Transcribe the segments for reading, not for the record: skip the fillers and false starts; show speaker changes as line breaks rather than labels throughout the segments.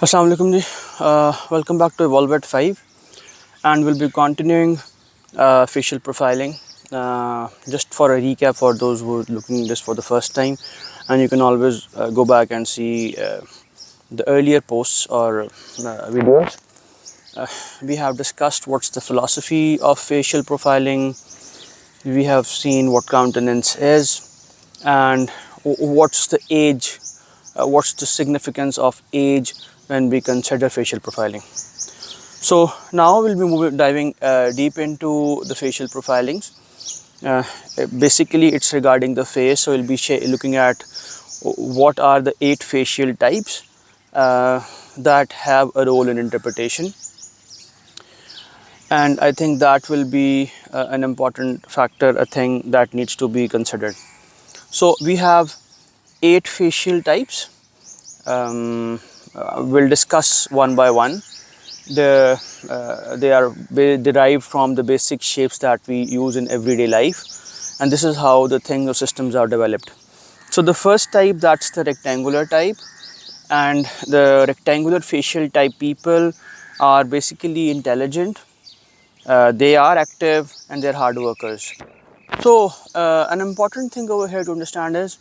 Assalamu alaikum ji. Welcome back to Evolve at 5, and we'll be continuing facial profiling. Just for a recap for those who are looking at this for the first time, and you can always go back and see the earlier posts or videos. We have discussed what's the philosophy of facial profiling. We have seen what countenance is and what's the age, what's the significance of age when we consider facial profiling. So now we'll be diving deep into the facial profilings. Basically, it's regarding the face. So we'll be looking at what are the 8 facial types that have a role in interpretation, and I think that will be an important factor, a thing that needs to be considered. So we have 8 facial types. We'll discuss one by one. They are derived from the basic shapes that we use in everyday life, and this is how the things or systems are developed. So the first type, that's the rectangular type, and the rectangular facial type people are basically intelligent, they are active, and they're hard workers. So an important thing over here to understand is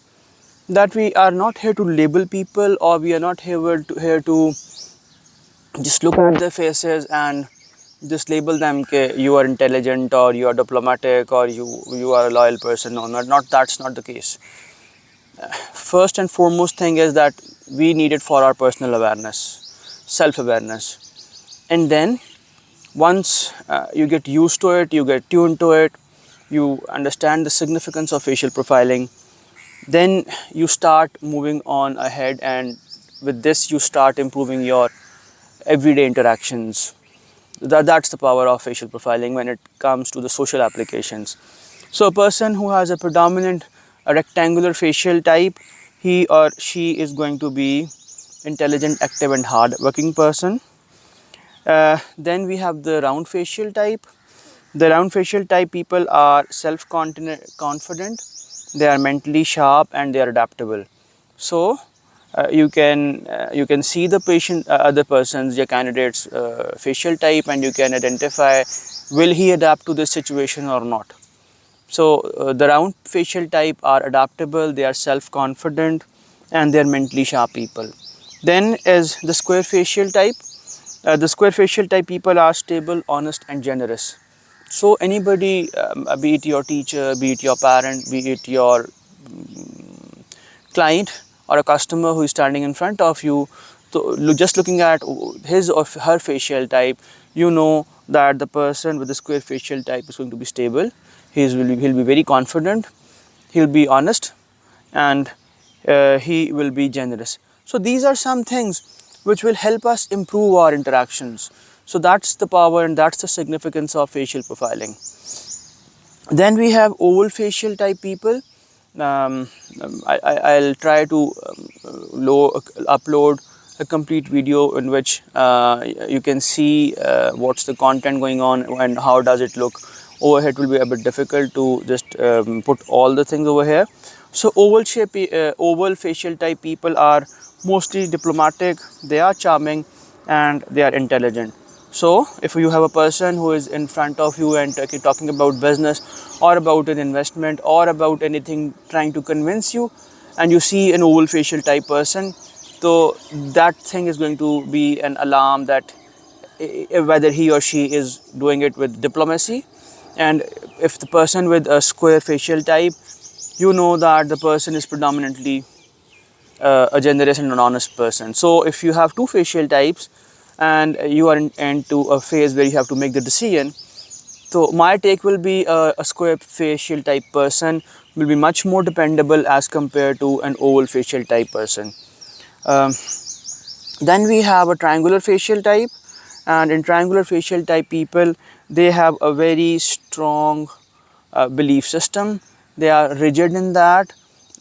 that we are not here to label people, or we are not here to just look at their faces and just label them okay, you are intelligent or you are diplomatic or you are a loyal person. No, not that's not the case. First and foremost thing is that we need it for our personal awareness, self-awareness, and then once you get used to it, you get tuned to it, you understand the significance of facial profiling, then you start moving on ahead, and with this you start improving your everyday interactions. That's the power of facial profiling when it comes to the social applications. So a person who has a predominant rectangular facial type, he or she is going to be intelligent, active, and hard working person. Then we have the round facial type. The round facial type people are self-confident, they are mentally sharp, and they are adaptable. So you can see the patient other person's, your candidate's facial type, and you can identify will he adapt to this situation or not. So the round facial type are adaptable, they are self-confident, and they are mentally sharp people. Then is the square facial type. The square facial type people are stable, honest, and generous. So anybody, be it your teacher, be it your parent, be it your client or a customer who is standing in front of you, so just looking at his or her facial type, you know that the person with the square facial type is going to be stable. He'll be very confident, he'll be honest, and he will be generous. So these are some things which will help us improve our interactions. So that's the power and that's the significance of facial profiling. Then we have oval facial type people. I'll try to upload a complete video in which you can see what's the content going on and how does it look. Over here it will be a bit difficult to just put all the things over here. So oval facial type people are mostly diplomatic, they are charming, and they are intelligent. So if you have a person who is in front of you and talking about business or about an investment or about anything, trying to convince you, and you see an oval facial type person, so that thing is going to be an alarm that whether he or she is doing it with diplomacy. And if the person with a square facial type, you know that the person is predominantly a generous and an honest person. So if you have two facial types and you are into a phase where you have to make the decision, so my take will be a square facial type person will be much more dependable as compared to an oval facial type person. Um, then we have a triangular facial type, and in triangular facial type people, they have a very strong belief system. They are rigid in that,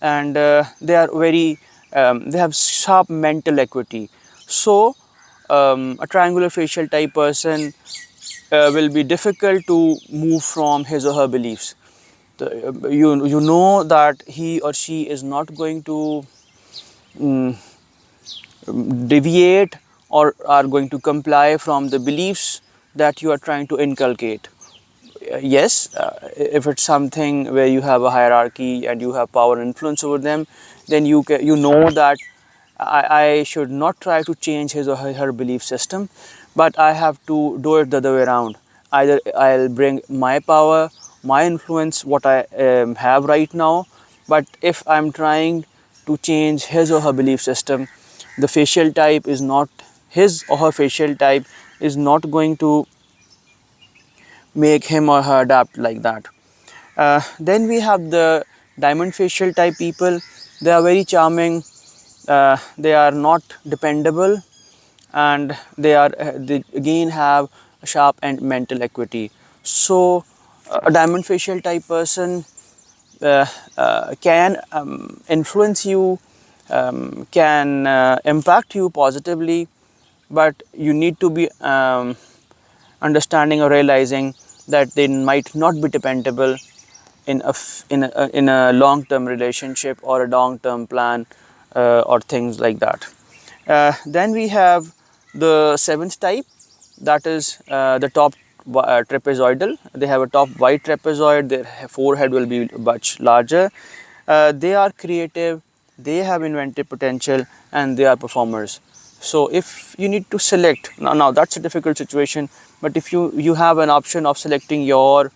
and they are very they have sharp mental equity. So a triangular facial type person will be difficult to move from his or her beliefs. You know that he or she is not going to deviate or are going to comply from the beliefs that you are trying to inculcate. Yes, if it's something where you have a hierarchy and you have power and influence over them, then you know that I should not try to change his or her belief system, but I have to do it the other way around. Either I'll bring my power, my influence, what I have right now, but if I'm trying to change his or her belief system, the facial type is not, his or her facial type is not going to make him or her adapt like that. Then we have the diamond facial type people. They are very charming, they are not dependable, and they again have a sharp and mental equity. So a diamond facial type person uh, can influence you, can impact you positively, but you need to be understanding or realizing that they might not be dependable in a long term relationship or a long term plan, or things like that. Then we have the seventh type, that is the top trapezoidal. They have a top wide trapezoid, their forehead will be much larger. They are creative, they have inventive potential, and they are performers. So if you need to select, now that's a difficult situation, but if you have an option of selecting your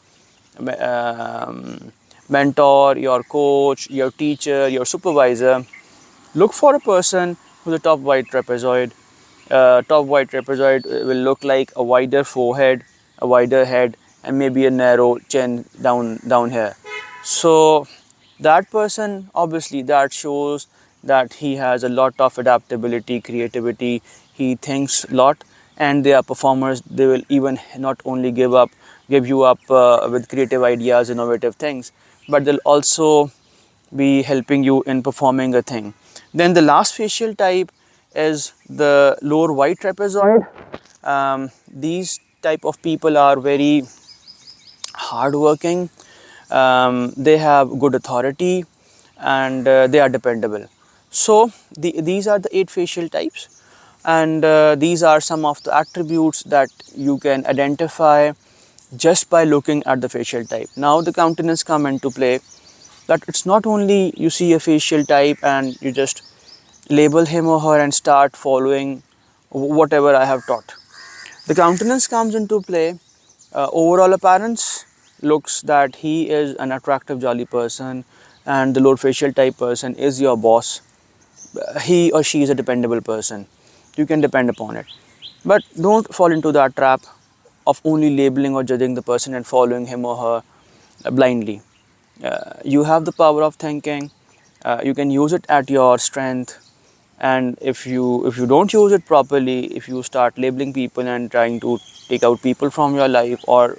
mentor, your coach, your teacher, your supervisor, look for a person who's a top wide trapezoid. Top wide trapezoid will look like a wider forehead, a wider head, and maybe a narrow chin down here. So that person, obviously, that shows that he has a lot of adaptability, creativity. He thinks a lot, and they are performers. They will even not only give you up with creative ideas, innovative things, but they'll also be helping you in performing a thing. Then the last facial type is the lower white trapezoid. These type of people are very hardworking. They have good authority, and they are dependable. So these are the 8 facial types, and these are some of the attributes that you can identify just by looking at the facial type. Now the countenance come into play, that it's not only you see a facial type and you just label him or her and start following whatever I have taught. The countenance comes into play. Overall appearance looks that he is an attractive, jolly person, and the low facial type person is your boss. He or she is a dependable person. You can depend upon it. But don't fall into that trap of only labeling or judging the person and following him or her blindly. You have the power of thinking. You can use it at your strength, and if you don't use it properly, if you start labeling people and trying to take out people from your life, or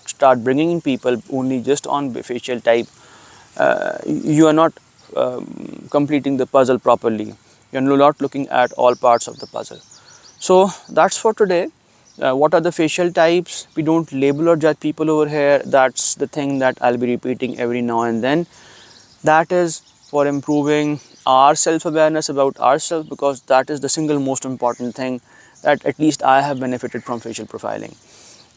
start bringing in people only just on facial type, you are not completing the puzzle properly. You're not looking at all parts of the puzzle. So that's for today. What are the facial types? We don't label or judge people over here. That's the thing that I'll be repeating every now and then. That is for improving our self-awareness about ourselves, because that is the single most important thing that at least I have benefited from facial profiling.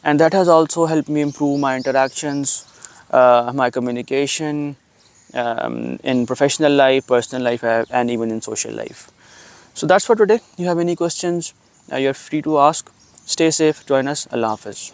And that has also helped me improve my interactions, my communication, in professional life, personal life, and even in social life. So that's for today. You have any questions, you're free to ask. Stay safe, join us. Allah Hafiz.